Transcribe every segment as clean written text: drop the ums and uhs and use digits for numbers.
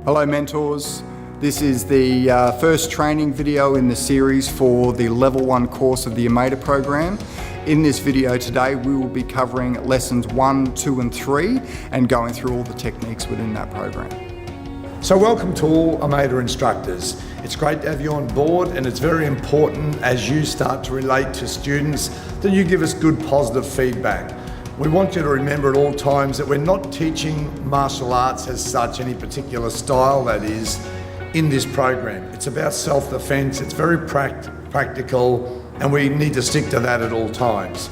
Hello mentors, this is the first training video in the series for the Level 1 course of the AMAYDA program. In this video today we will be covering lessons 1, 2 and 3 and going through all the techniques within that program. So welcome to all AMAYDA instructors. It's great to have you on board, and it's very important as you start to relate to students that you give us good positive feedback. We want you to remember at all times that we're not teaching martial arts as such, any particular style that is, in this program. It's about self-defense, it's very practical, and we need to stick to that at all times.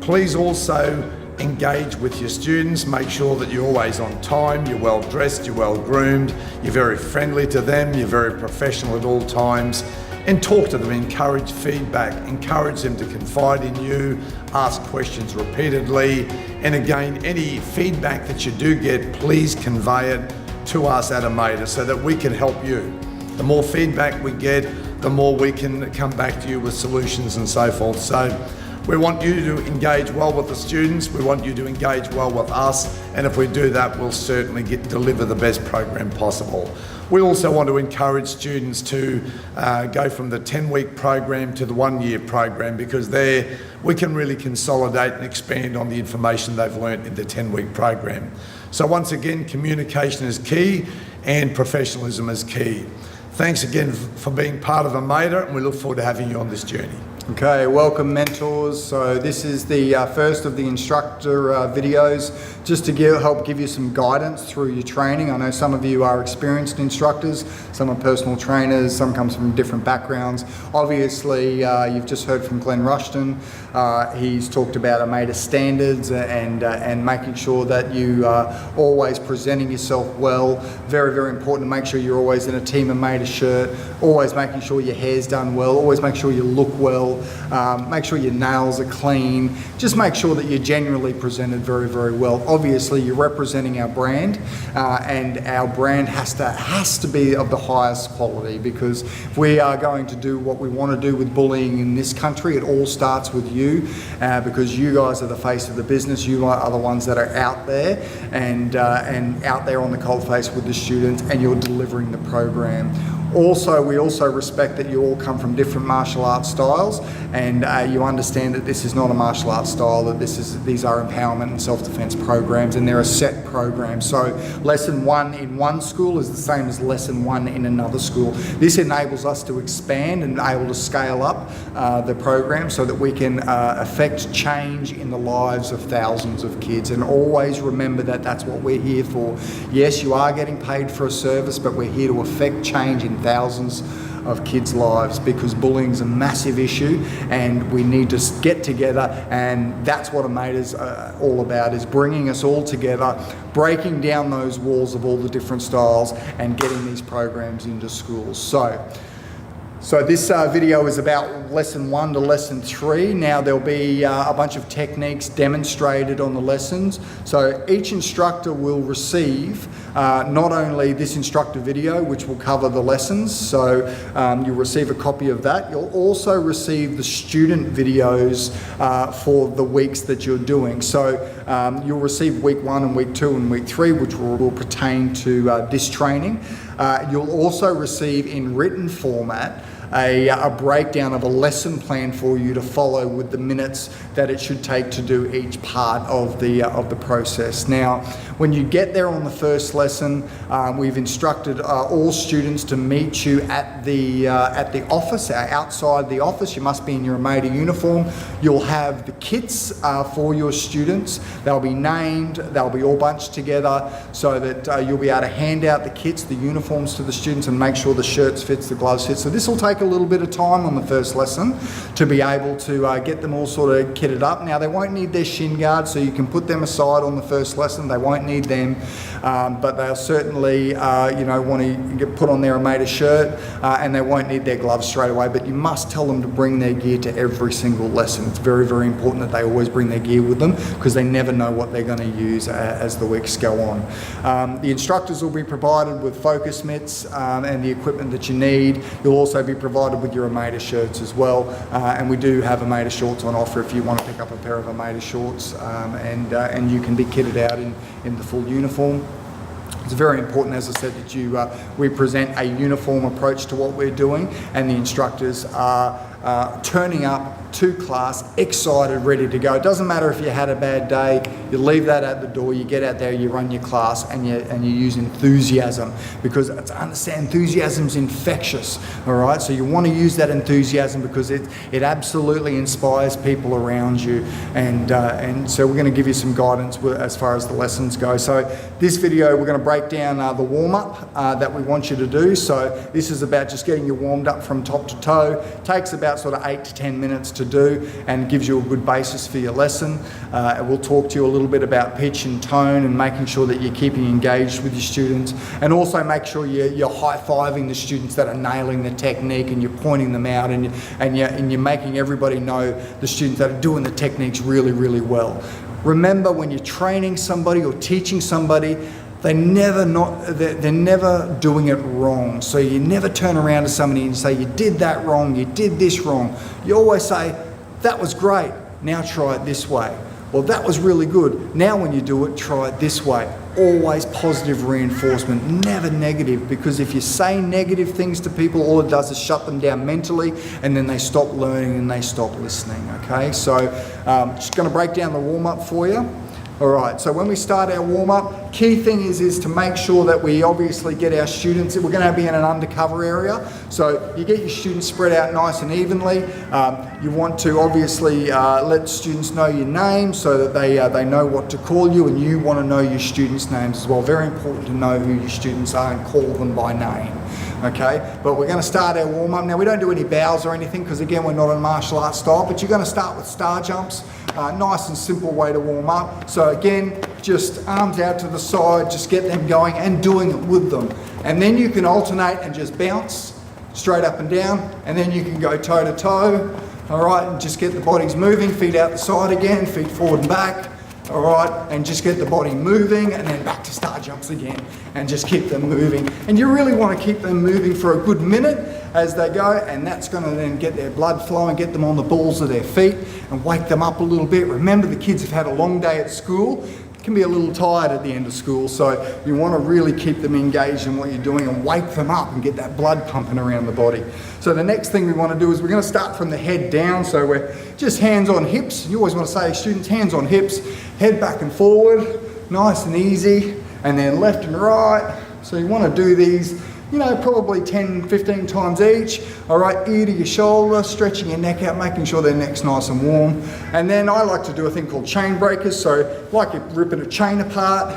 Please also engage with your students, make sure that you're always on time, you're well dressed, you're well groomed, you're very friendly to them, you're very professional at all times, and talk to them, encourage feedback, encourage them to confide in you, ask questions repeatedly, and again, any feedback that you do get, please convey it to us at AMAYDA so that we can help you. The more feedback we get, the more we can come back to you with solutions and so forth. So we want you to engage well with the students, we want you to engage well with us, and if we do that, we'll certainly deliver the best program possible. We also want to encourage students to go from the 10-week program to the 1-year program, because there we can really consolidate and expand on the information they've learnt in the 10-week program. So once again, communication is key and professionalism is key. Thanks again for being part of AMAYDA, and we look forward to having you on this journey. Okay, welcome mentors. So this is the first of the instructor videos, just to help give you some guidance through your training. I know some of you are experienced instructors, some are personal trainers, some comes from different backgrounds. Obviously, you've just heard from Glenn Rushton. He's talked about AMAYDA standards and making sure that you are always presenting yourself well. Very, very important to make sure you're always in a Team AMAYDA shirt, always making sure your hair's done well, always make sure you look well. Make sure your nails are clean. Just make sure that you're generally presented very, very well. Obviously, you're representing our brand, and our brand has to be of the highest quality, because if we are going to do what we want to do with bullying in this country, it all starts with you, because you guys are the face of the business. You are the ones that are out there and out there on the coalface with the students, and you're delivering the program. Also, we also respect that you all come from different martial arts styles, and you understand that this is not a martial arts style, that these are empowerment and self-defense programs, and they're a set program. So lesson 1 in one school is the same as lesson 1 in another school. This enables us to expand and able to scale up the program so that we can affect change in the lives of thousands of kids. And always remember that that's what we're here for. Yes, you are getting paid for a service, but we're here to affect change in thousands of kids' lives, because bullying is a massive issue and we need to get together, and that's what AMAYDA's all about, is bringing us all together, breaking down those walls of all the different styles and getting these programs into schools. So this video is about lesson 1 to lesson 3. Now there'll be a bunch of techniques demonstrated on the lessons. So each instructor will receive not only this instructor video, which will cover the lessons, so you'll receive a copy of that. You'll also receive the student videos for the weeks that you're doing. So you'll receive week 1 and week 2 and week 3, which will pertain to this training. You'll also receive in written format a breakdown of a lesson plan for you to follow with the minutes that it should take to do each part of the process. Now, when you get there on the first lesson, we've instructed all students to meet you at the office, outside the office. You must be in your AMAYDA uniform. You'll have the kits for your students. They'll be named, they'll be all bunched together so that you'll be able to hand out the kits, the uniforms to the students, and make sure the shirts fits, the gloves fit. So this will take a little bit of time on the first lesson to be able to get them all sort of kitted up. Now they won't need their shin guards, so you can put them aside on the first lesson. They won't need them, but they'll certainly want to get put on their AMAYDA shirt, and they won't need their gloves straight away, but you must tell them to bring their gear to every single lesson. It's very, very important that they always bring their gear with them, because they never know what they're going to use as the weeks go on. The instructors will be provided with focus mitts and the equipment that you need. You'll also be provided with your AMAYDA shirts as well, and we do have AMAYDA shorts on offer if you want to pick up a pair of AMAYDA shorts, and you can be kitted out in the full uniform. It's very important, as I said, that we present a uniform approach to what we're doing, and the instructors are turning up to class excited, ready to go. It doesn't matter if you had a bad day, you leave that at the door, you get out there, you run your class, and you use enthusiasm, because understand enthusiasm's infectious, all right? So you want to use that enthusiasm because it absolutely inspires people around you, and so we're going to give you some guidance as far as the lessons go. So this video, we're going to break down the warm-up that we want you to do. So this is about just getting you warmed up from top to toe. Takes about sort of 8 to 10 minutes to do, and gives you a good basis for your lesson. We'll talk to you a little bit about pitch and tone, and making sure that you're keeping engaged with your students, and also make sure you're high-fiving the students that are nailing the technique, and you're pointing them out, and you're making everybody know the students that are doing the techniques really, really well. Remember, when you're training somebody or teaching somebody, they're never doing it wrong. So you never turn around to somebody and say, you did that wrong, you did this wrong. You always say, that was great, now try it this way. Well, that was really good, now when you do it, try it this way. Always positive reinforcement, never negative, because if you say negative things to people, all it does is shut them down mentally, and then they stop learning and they stop listening, okay? So just gonna break down the warm-up for you. All right, so when we start our warm-up, key thing is to make sure that we obviously get our students, we're going to be in an undercover area, so you get your students spread out nice and evenly. You want to obviously let students know your name so that they know what to call you, and you want to know your students' names as well. Very important to know who your students are and call them by name. Okay, but we're going to start our warm-up. Now, we don't do any bows or anything because, again, we're not a martial arts style, but you're going to start with star jumps. Nice and simple way to warm up. So again, just arms out to the side, just get them going and doing it with them. And then you can alternate and just bounce straight up and down, and then you can go toe to toe. All right, and just get the bodies moving, feet out the side again, feet forward and back. All right, and just get the body moving, and then back to star jumps again, and just keep them moving. And you really want to keep them moving for a good minute as they go, and that's going to then get their blood flowing, get them on the balls of their feet, and wake them up a little bit. Remember, the kids have had a long day at school, can be a little tired at the end of school, so you want to really keep them engaged in what you're doing and wake them up and get that blood pumping around the body. So the next thing we want to do is we're going to start from the head down, so we're just hands on hips. You always want to say, students, hands on hips, head back and forward, nice and easy, and then left and right. So you want to do these, you know, probably 10, 15 times each. All right, ear to your shoulder, stretching your neck out, making sure their neck's nice and warm. And then I like to do a thing called chain breakers. So like you're ripping a chain apart,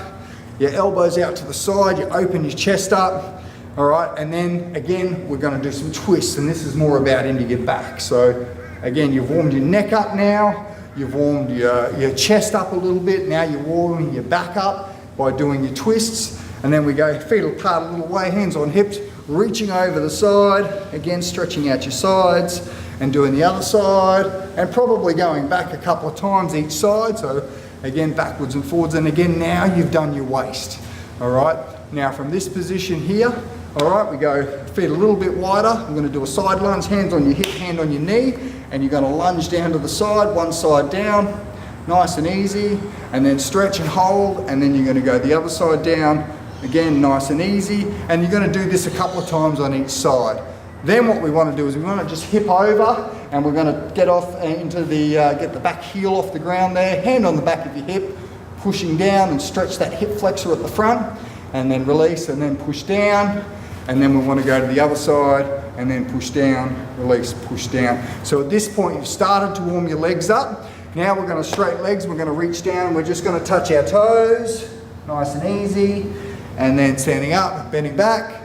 your elbows out to the side, you open your chest up. All right, and then again, we're going to do some twists, and this is more about into your back. So again, you've warmed your neck up now, you've warmed your chest up a little bit, now you're warming your back up by doing your twists. And then we go feet apart a little way, hands on hips, reaching over the side, again stretching out your sides, and doing the other side, and probably going back a couple of times each side. So again, backwards and forwards, and again, now you've done your waist. All right, now from this position here, all right, we go feet a little bit wider. I'm going to do a side lunge, hands on your hip, hand on your knee, and you're going to lunge down to the side, one side down, nice and easy, and then stretch and hold, and then you're going to go the other side down, again, nice and easy, and you're going to do this a couple of times on each side. Then what we want to do is we want to just hip over, and we're going to get off into the, get the back heel off the ground there, hand on the back of your hip, pushing down and stretch that hip flexor at the front, and then release and then push down, and then we want to go to the other side, and then push down, release, push down. So at this point, you've started to warm your legs up. Now we're going to straight legs, we're going to reach down, and we're just going to touch our toes, nice and easy. And then standing up, bending back,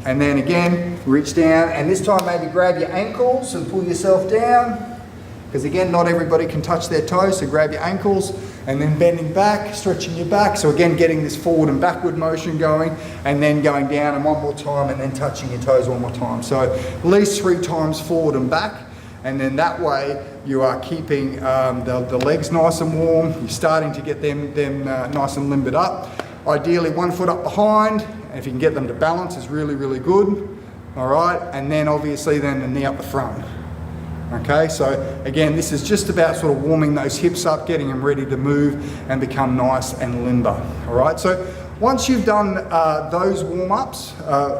and then again, reach down, and this time maybe grab your ankles and pull yourself down, because again, not everybody can touch their toes, so grab your ankles, and then bending back, stretching your back, so again, getting this forward and backward motion going, and then going down, and one more time, and then touching your toes one more time. So at least 3 times forward and back, and then that way, you are keeping the legs nice and warm, you're starting to get them nice and limbered up. Ideally 1 foot up behind, and if you can get them to balance is really, really good. All right, and then obviously then the knee up the front. Okay, so again, this is just about sort of warming those hips up, getting them ready to move and become nice and limber. All right, so once you've done those warm-ups,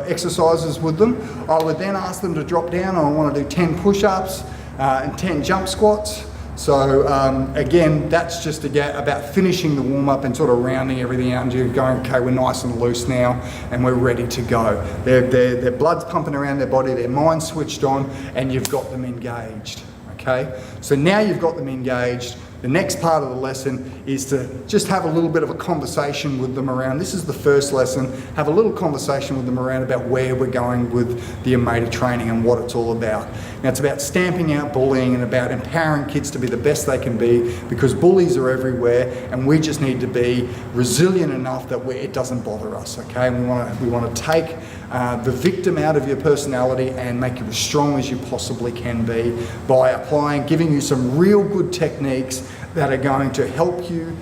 exercises with them, I would then ask them to drop down and I want to do 10 push-ups and 10 jump squats. So again, that's just about finishing the warm-up and sort of rounding everything out and you're going, okay, we're nice and loose now and we're ready to go. Their blood's pumping around their body, their mind's switched on, and you've got them engaged, okay? So now you've got them engaged. The next part of the lesson is to just have a little bit of a conversation with them around, this is the first lesson, have a little conversation with them around about where we're going with the AMAYDA training and what it's all about. Now it's about stamping out bullying and about empowering kids to be the best they can be, because bullies are everywhere and we just need to be resilient enough that it doesn't bother us, okay? And we want to take the victim out of your personality and make you as strong as you possibly can be by giving you some real good techniques that are going to help you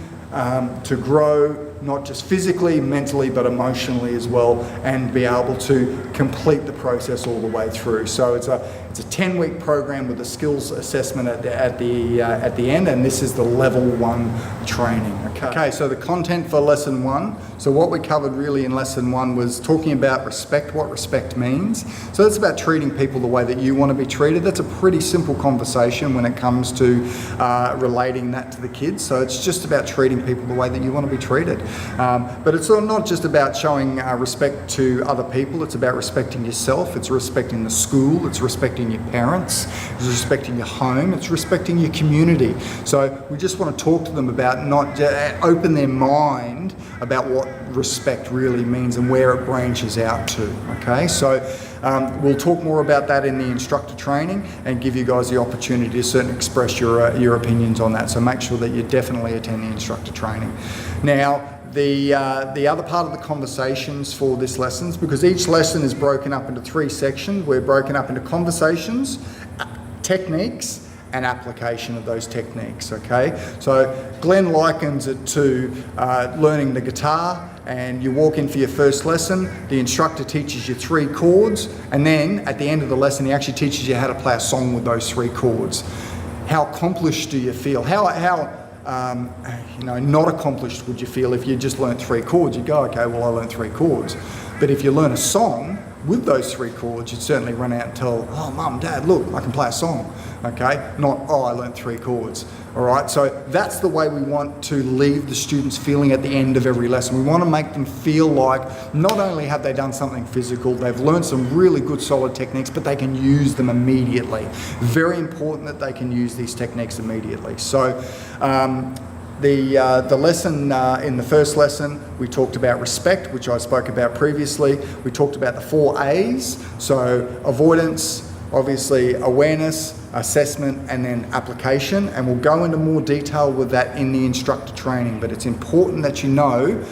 to grow, not just physically, mentally, but emotionally as well, and be able to complete the process all the way through. So it's a 10-week program with a skills assessment at the end, and this is the level 1 training. Okay, so the content for lesson 1. So what we covered really in lesson 1 was talking about respect, what respect means. So that's about treating people the way that you want to be treated. That's a pretty simple conversation when it comes to relating that to the kids. So it's just about treating people the way that you want to be treated. But it's not just about showing respect to other people, it's about respecting yourself, it's respecting the school, it's respecting your parents, it's respecting your home, it's respecting your community. So we just want to talk to them about open their mind about what respect really means and where it branches out to, okay? So we'll talk more about that in the instructor training and give you guys the opportunity to certainly express your opinions on that. So make sure that you definitely attend the instructor training. Now, the other part of the conversations for this lessons, because each lesson is broken up into 3 sections. We're broken up into conversations, techniques, and application of those techniques, okay? So Glenn likens it to learning the guitar, and you walk in for your first lesson, the instructor teaches you 3 chords, and then at the end of the lesson he actually teaches you how to play a song with those 3 chords. How accomplished do you feel? How not accomplished would you feel if you just learnt 3 chords? You go, okay, well I learnt 3 chords. But if you learn a song with those 3 chords, you'd certainly run out and tell, oh mum, dad, look, I can play a song, okay? Not, oh, I learnt 3 chords, all right? So that's the way we want to leave the students feeling at the end of every lesson. We want to make them feel like not only have they done something physical, they've learned some really good solid techniques, but they can use them immediately. Very important that they can use these techniques immediately. So the lesson, in the first lesson, we talked about respect, which I spoke about previously. We talked about the 4 A's, so avoidance, obviously awareness, assessment, and then application. And we'll go into more detail with that in the instructor training, but it's important that you know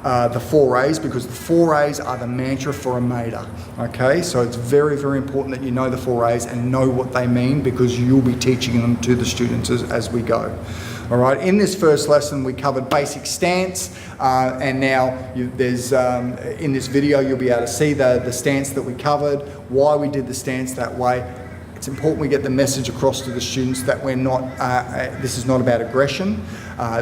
the 4 A's, because the 4 A's are the mantra for AMAYDA, okay? So it's very, very important that you know the 4 A's and know what they mean, because you'll be teaching them to the students as we go. All right, in this first lesson we covered basic stance, and now in this video you'll be able to see the stance that we covered, why we did the stance that way. It's important we get the message across to the students that we're not, this is not about aggression,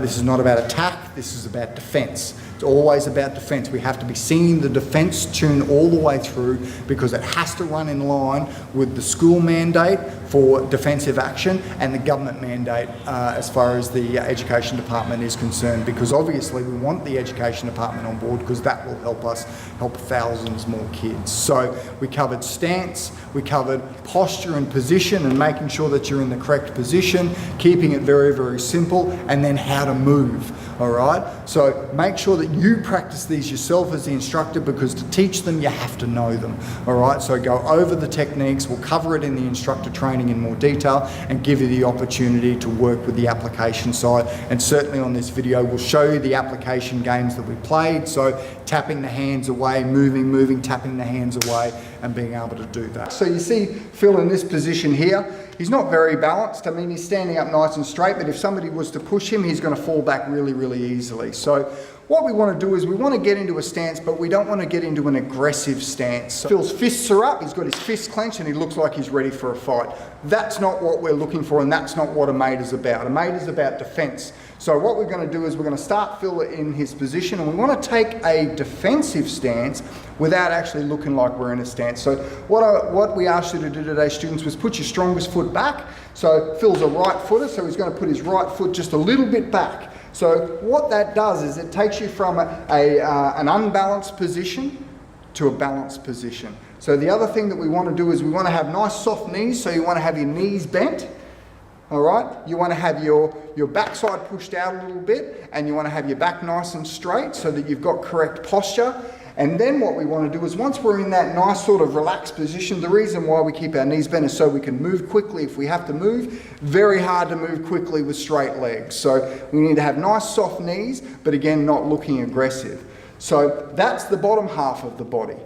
this is not about attack, this is about defense. It's always about defense. We have to be singing the defense tune all the way through, because it has to run in line with the school mandate for defensive action and the government mandate as far as the education department is concerned, because obviously we want the education department on board, because that will help us help thousands more kids. So we covered stance, we covered posture and position and making sure that you're in the correct position, keeping it very, very simple, and then how to move. All right, so make sure that you practice these yourself as the instructor, because to teach them you have to know them. All right, so go over the techniques, we'll cover it in the instructor training in more detail and give you the opportunity to work with the application side. And certainly on this video we'll show you the application games that we played, so tapping the hands away, moving, tapping the hands away, and being able to do that. So you see Phil in this position here. He's not very balanced. I mean, he's standing up nice and straight, but if somebody was to push him, he's going to fall back really, really easily. So what we want to do is we want to get into a stance, but we don't want to get into an aggressive stance. So Phil's fists are up, he's got his fists clenched, and he looks like he's ready for a fight. That's not what we're looking for, and that's not what AMAYDA's about. AMAYDA's about defense. So what we're going to do is we're going to start Phil in his position, and we want to take a defensive stance without actually looking like we're in a stance. So what we asked you to do today, students, was put your strongest foot back. So Phil's a right footer, so he's going to put his right foot just a little bit back. So what that does is it takes you from an unbalanced position to a balanced position. So the other thing that we want to do is we want to have nice soft knees, so you want to have your knees bent. All right, you want to have your backside pushed out a little bit, and you want to have your back nice and straight so that you've got correct posture. And then what we want to do is once we're in that nice sort of relaxed position, the reason why we keep our knees bent is so we can move quickly if we have to move. Very hard to move quickly with straight legs. So we need to have nice soft knees, but again, not looking aggressive. So that's the bottom half of the body.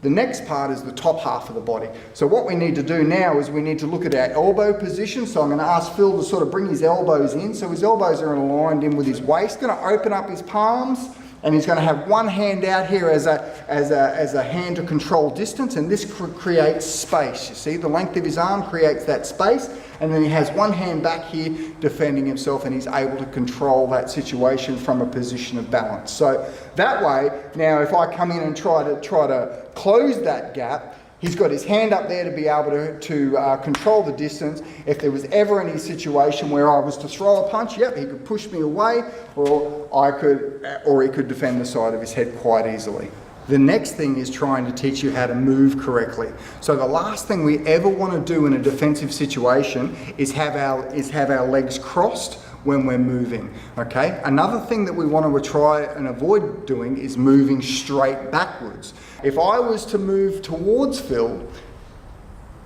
The next part is the top half of the body. So what we need to do now is we need to look at our elbow position. So I'm going to ask Phil to sort of bring his elbows in. So his elbows are aligned in with his waist. He's going to open up his palms, and he's going to have one hand out here as a hand to control distance, and this creates space. You see, the length of his arm creates that space, and then he has one hand back here defending himself, and he's able to control that situation from a position of balance. So that way, now if I come in and try to close that gap, he's got his hand up there to be able to control the distance. If there was ever any situation where I was to throw a punch, yep, he could push me away, or he could defend the side of his head quite easily. The next thing is trying to teach you how to move correctly. So the last thing we ever want to do in a defensive situation is have our legs crossed when we're moving, okay? Another thing that we want to try and avoid doing is moving straight backwards. If I was to move towards Phil,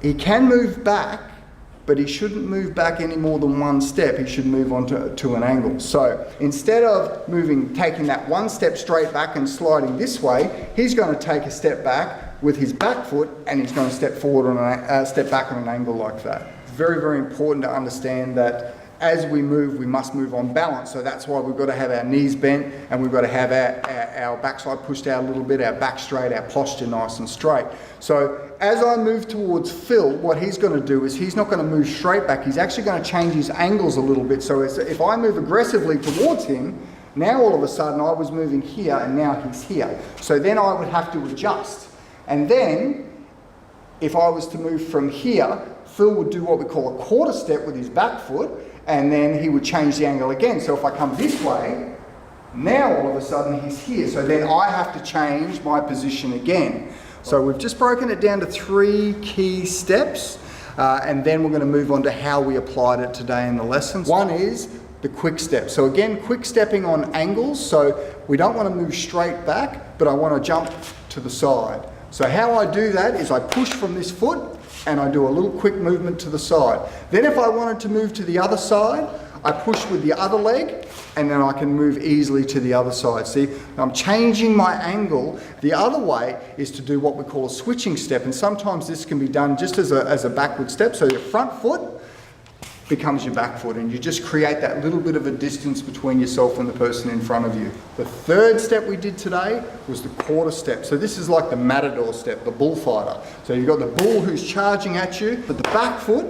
he can move back, but he shouldn't move back any more than one step. He should move on to an angle. So instead of taking that one step straight back and sliding this way, he's going to take a step back with his back foot, and he's going to step back on an angle like that. It's very, very important to understand that as we move, we must move on balance. So that's why we've got to have our knees bent, and we've got to have our backside pushed out a little bit, our back straight, our posture nice and straight. So as I move towards Phil, what he's going to do is he's not going to move straight back. He's actually going to change his angles a little bit. So if I move aggressively towards him, now all of a sudden I was moving here and now he's here. So then I would have to adjust. And then if I was to move from here, Phil would do what we call a quarter step with his back foot, and then he would change the angle again. So if I come this way, now all of a sudden he's here. So then I have to change my position again. So we've just broken it down to 3 key steps, and then we're going to move on to how we applied it today in the lessons. One is the quick step. So again, quick stepping on angles. So we don't want to move straight back, but I want to jump to the side. So how I do that is I push from this foot, and I do a little quick movement to the side. Then if I wanted to move to the other side, I push with the other leg, and then I can move easily to the other side. See, I'm changing my angle. The other way is to do what we call a switching step, and sometimes this can be done just as a backward step. So your front foot becomes your back foot, and you just create that little bit of a distance between yourself and the person in front of you. The third step we did today was the quarter step. So this is like the matador step, the bullfighter. So you've got the bull who's charging at you, but the back foot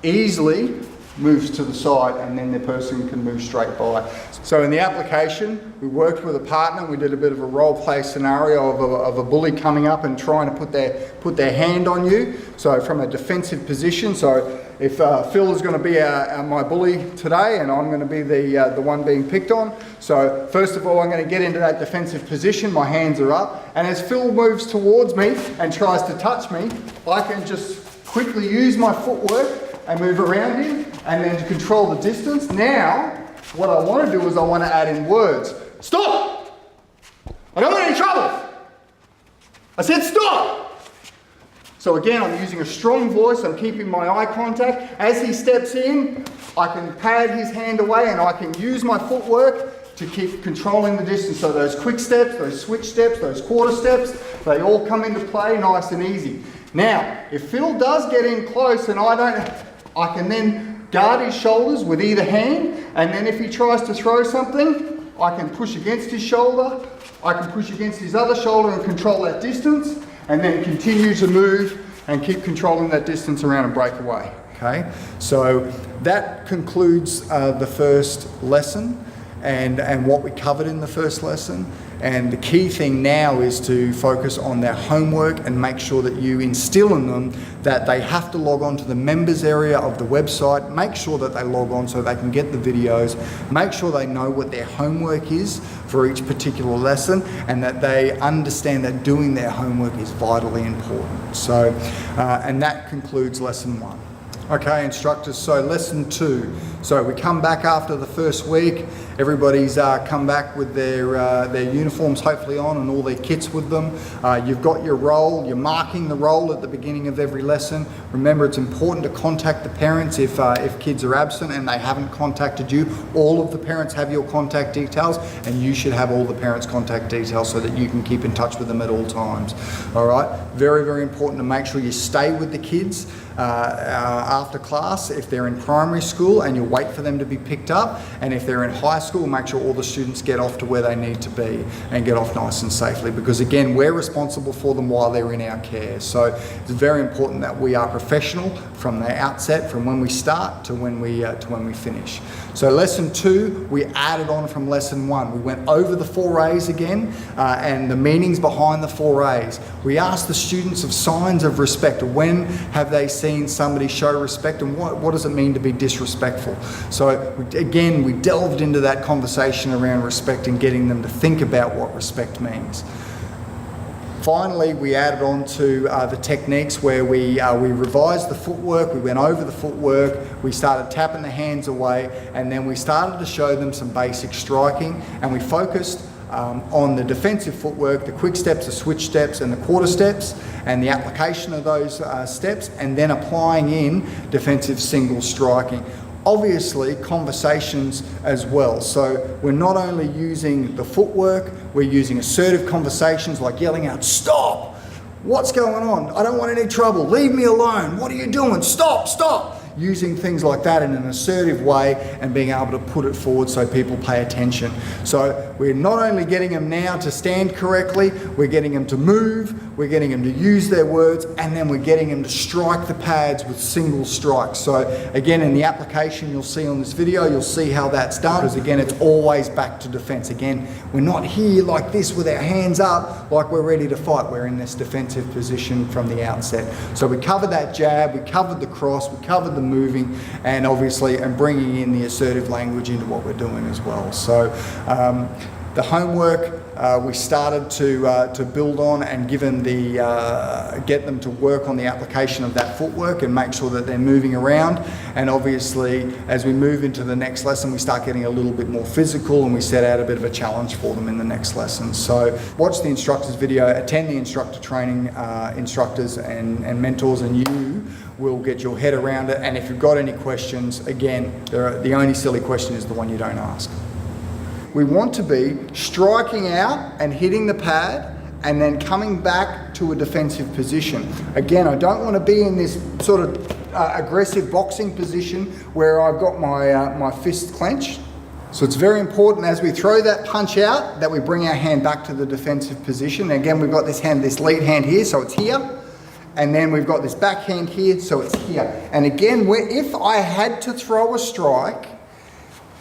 easily moves to the side, and then the person can move straight by. So in the application, we worked with a partner. We did a bit of a role play scenario of a bully coming up and trying to put their hand on you. So from a defensive position. So if Phil is going to be my bully today, and I'm going to be the one being picked on. So first of all, I'm going to get into that defensive position. My hands are up, and as Phil moves towards me and tries to touch me, I can just quickly use my footwork and move around him, and then to control the distance. Now, what I want to do is I want to add in words. Stop! I don't want any trouble! I said stop! So again, I'm using a strong voice, I'm keeping my eye contact. As he steps in, I can pad his hand away, and I can use my footwork to keep controlling the distance. So those quick steps, those switch steps, those quarter steps, they all come into play nice and easy. Now, if Phil does get in close and I can then guard his shoulders with either hand, and then if he tries to throw something, I can push against his shoulder, I can push against his other shoulder and control that distance, and then continue to move and keep controlling that distance around and break away. Okay, so that concludes the first lesson and what we covered in the first lesson. And the key thing now is to focus on their homework and make sure that you instill in them that they have to log on to the members area of the website, make sure that they log on so they can get the videos, make sure they know what their homework is for each particular lesson, and that they understand that doing their homework is vitally important. So, and that concludes lesson 1. Okay, instructors, so lesson 2. So we come back after the first week. Everybody's come back with their uniforms hopefully on and all their kits with them. You've got your role. You're marking the role at the beginning of every lesson. Remember, it's important to contact the parents if kids are absent and they haven't contacted you. All of the parents have your contact details, and you should have all the parents' contact details so that you can keep in touch with them at all times. All right, very, very important to make sure you stay with the kids after class if they're in primary school, and you'll wait for them to be picked up. And if they're in high school, make sure all the students get off to where they need to be and get off nice and safely, because again, we're responsible for them while they're in our care. So it's very important that we are professional from the outset, from when we start to when we finish. So lesson 2, we added on from lesson 1. We went over the 4 A's again and the meanings behind the 4 A's. We asked the students of signs of respect. When have they seen somebody show respect, and what does it mean to be disrespectful? So again, we delved into that conversation around respect and getting them to think about what respect means. Finally, we added on to the techniques where we revised the footwork, we went over the footwork, we started tapping the hands away, and then we started to show them some basic striking, and we focused on the defensive footwork, the quick steps, the switch steps, and the quarter steps, and the application of those steps, and then applying in defensive single striking. Obviously, conversations as well. So we're not only using the footwork, we're using assertive conversations like yelling out, "Stop! What's going on? I don't want any trouble. Leave me alone. What are you doing? Stop, stop!" Using things like that in an assertive way and being able to put it forward so people pay attention. So we're not only getting them now to stand correctly, we're getting them to move, we're getting them to use their words, and then we're getting them to strike the pads with single strikes. So again, in the application you'll see on this video, you'll see how that's done, because again, it's always back to defense. Again, we're not here like this with our hands up like we're ready to fight. We're in this defensive position from the outset. So we covered that jab, we covered the cross, we covered the moving, and obviously bringing in the assertive language into what we're doing as well. So the homework we started to build on and get them to work on the application of that footwork and make sure that they're moving around. And obviously, as we move into the next lesson, we start getting a little bit more physical, and we set out a bit of a challenge for them in the next lesson. So watch the instructors video, attend the instructor training, instructors and mentors, and you will get your head around it. And if you've got any questions, again, the only silly question is the one you don't ask. We want to be striking out and hitting the pad and then coming back to a defensive position. Again, I don't want to be in this sort of aggressive boxing position where I've got my fist clenched. So it's very important as we throw that punch out that we bring our hand back to the defensive position. Again, we've got this lead hand here, so it's here. And then we've got this backhand here, so it's here. And again, if I had to throw a strike,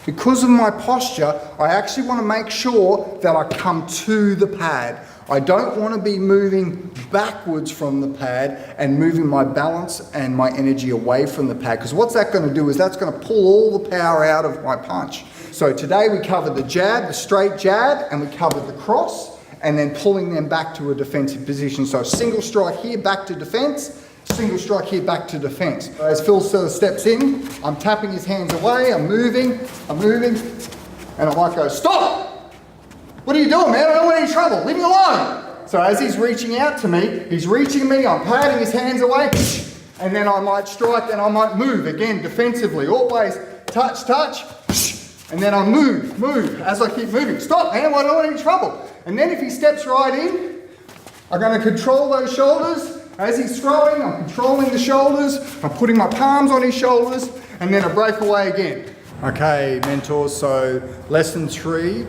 because of my posture, I actually want to make sure that I come to the pad. I don't want to be moving backwards from the pad and moving my balance and my energy away from the pad, because what's that going to do is that's going to pull all the power out of my punch. So today we covered the jab, the straight jab, and we covered the cross, and then pulling them back to a defensive position. So single strike here, back to defense, single strike here, back to defense. As Phil sort of steps in, I'm tapping his hands away, I'm moving, and I might go, "Stop! What are you doing, man? I don't want any trouble, leave me alone." So as he's reaching out to me, he's reaching me, I'm patting his hands away, and then I might strike and I might move, again, defensively, always touch, and then I move, as I keep moving. "Stop, man, I don't want any trouble." And then if he steps right in, I'm going to control those shoulders. As he's throwing, I'm controlling the shoulders, I'm putting my palms on his shoulders, and then I break away again. Okay, mentors, so lesson 3,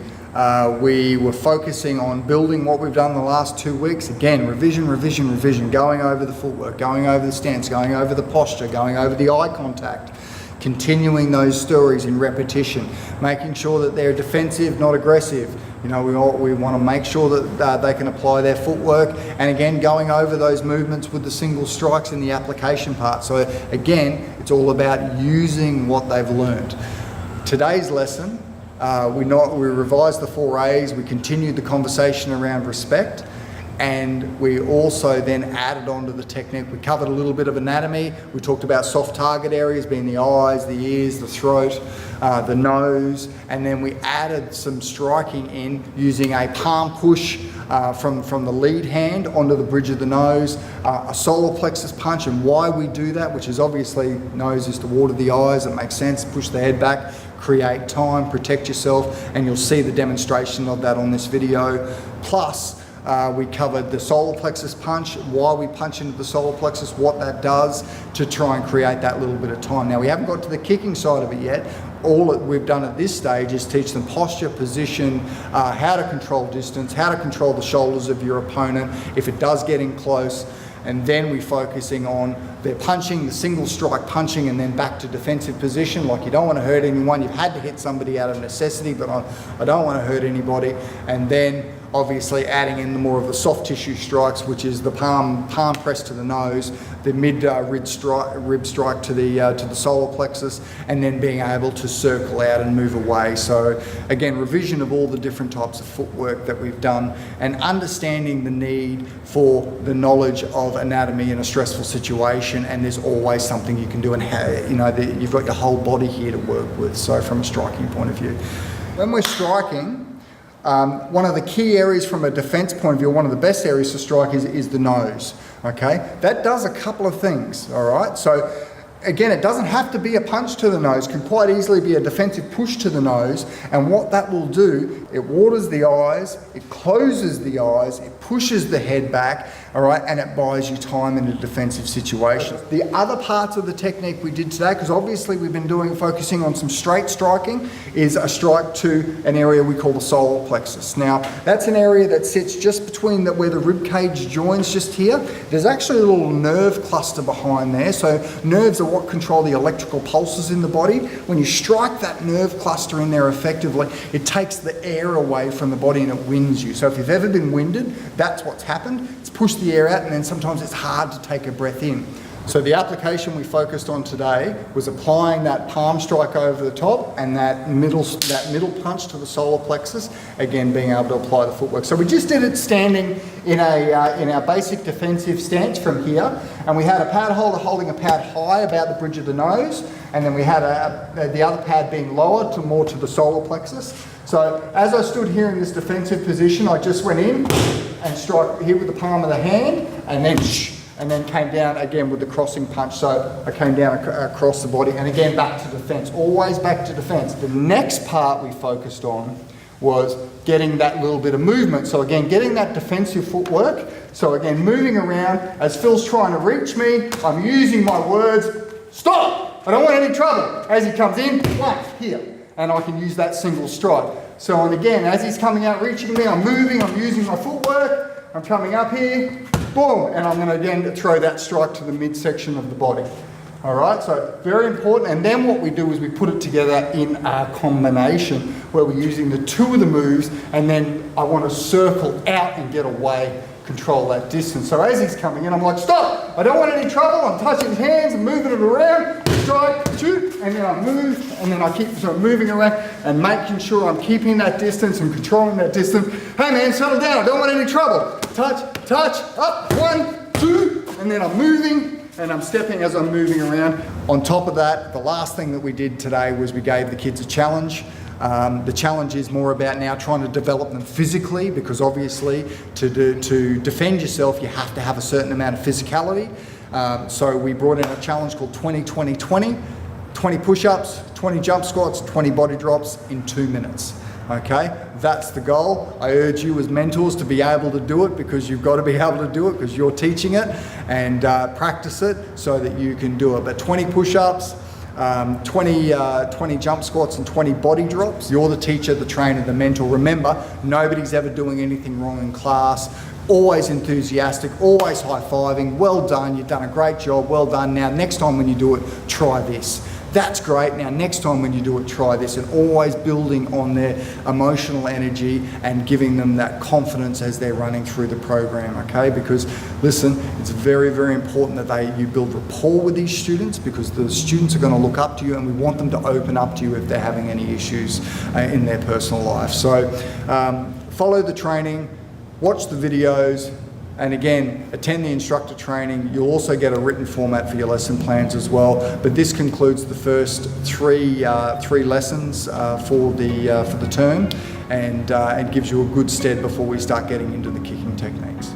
we were focusing on building what we've done the last 2 weeks. Again, revision, going over the footwork, going over the stance, going over the posture, going over the eye contact, continuing those stories in repetition, making sure that they're defensive, not aggressive. You know, we want to make sure that they can apply their footwork, and again, going over those movements with the single strikes in the application part. So again, it's all about using what they've learned. Today's lesson, we revised the 4 A's, we continued the conversation around respect, and we also then added on to the technique. We covered a little bit of anatomy. We talked about soft target areas being the eyes, the ears, the throat, the nose, and then we added some striking in using a palm push from the lead hand onto the bridge of the nose, a solar plexus punch, and why we do that, which is obviously nose is to water the eyes, it makes sense, push the head back, create time, protect yourself, and you'll see the demonstration of that on this video. Plus, we covered the solar plexus punch, why we punch into the solar plexus, what that does to try and create that little bit of time. Now, we haven't got to the kicking side of it yet. All that we've done at this stage is teach them posture, position, how to control distance, how to control the shoulders of your opponent if it does get in close. And then we're focusing on their punching, the single strike punching, and then back to defensive position. Like, you don't want to hurt anyone. You've had to hit somebody out of necessity, but I don't want to hurt anybody. And then obviously adding in the more of the soft tissue strikes, which is the palm press to the nose, the mid rib strike to the solar plexus, and then being able to circle out and move away. So again, revision of all the different types of footwork that we've done, and understanding the need for the knowledge of anatomy in a stressful situation. And there's always something you can do, and you've got your whole body here to work with. So from a striking point of view, when we're striking, one of the key areas from a defense point of view, one of the best areas to strike is the nose, okay? That does a couple of things, all right? So again, it doesn't have to be a punch to the nose, can quite easily be a defensive push to the nose, and what that will do, it waters the eyes, it closes the eyes, it pushes the head back, all right, and it buys you time in a defensive situation. The other parts of the technique we did today, because obviously we've been focusing on some straight striking, is a strike to an area we call the solar plexus. Now, that's an area that sits just between where the rib cage joins, just here. There's actually a little nerve cluster behind there. So nerves are what control the electrical pulses in the body. When you strike that nerve cluster in there effectively, it takes the air away from the body and it winds you. So if you've ever been winded, that's what's happened. It's pushed the air out, and then sometimes it's hard to take a breath in. So the application we focused on today was applying that palm strike over the top and that middle punch to the solar plexus, again being able to apply the footwork. So we just did it standing in our basic defensive stance from here, and we had a pad holder holding a pad high about the bridge of the nose, and then we had the other pad being lower more to the solar plexus. So as I stood here in this defensive position, I just went in and struck here with the palm of the hand, and then came down again with the crossing punch. So I came down across the body, and again back to defense, always back to defense. The next part we focused on was getting that little bit of movement. So again, getting that defensive footwork. So again, moving around as Phil's trying to reach me, I'm using my words, stop, I don't want any trouble. As he comes in, whack, here. And I can use that single strike. So, and again, as he's coming out, reaching me, I'm moving, I'm using my footwork, I'm coming up here, boom, and I'm going to again throw that strike to the midsection of the body. All right, so very important. And then what we do is we put it together in a combination where we're using the two of the moves, and then I want to circle out and get away, control that distance. So as he's coming in, I'm like, stop, I don't want any trouble, I'm touching his hands and moving it around, strike, shoot, and then I move, and then I keep sort of moving around and making sure I'm keeping that distance and controlling that distance. Hey man, settle down, I don't want any trouble. Touch, up, 1, 2, and then I'm moving, and I'm stepping as I'm moving around. On top of that, the last thing that we did today was we gave the kids a challenge. The challenge is more about now trying to develop them physically, because obviously to defend yourself you have to have a certain amount of physicality. So we brought in a challenge called 20-20-20, 20 push-ups, 20 jump squats, 20 body drops in 2 minutes. Okay, that's the goal. I urge you as mentors to be able to do it, because you've got to be able to do it because you're teaching it, and practice it so that you can do it. But 20 push-ups, 20 jump squats and 20 body drops. You're the teacher, the trainer, the mentor. Remember, nobody's ever doing anything wrong in class. Always enthusiastic, always high-fiving. Well done, you've done a great job, well done. Now, next time when you do it, try this. That's great. Now, next time when you do it, try this. And always building on their emotional energy and giving them that confidence as they're running through the program, okay? Because, listen, it's very, very important that you build rapport with these students, because the students are going to look up to you, and we want them to open up to you if they're having any issues in their personal life. So, follow the training, watch the videos, and again, attend the instructor training. You'll also get a written format for your lesson plans as well. But this concludes the first three lessons for the term, and gives you a good stead before we start getting into the kicking techniques.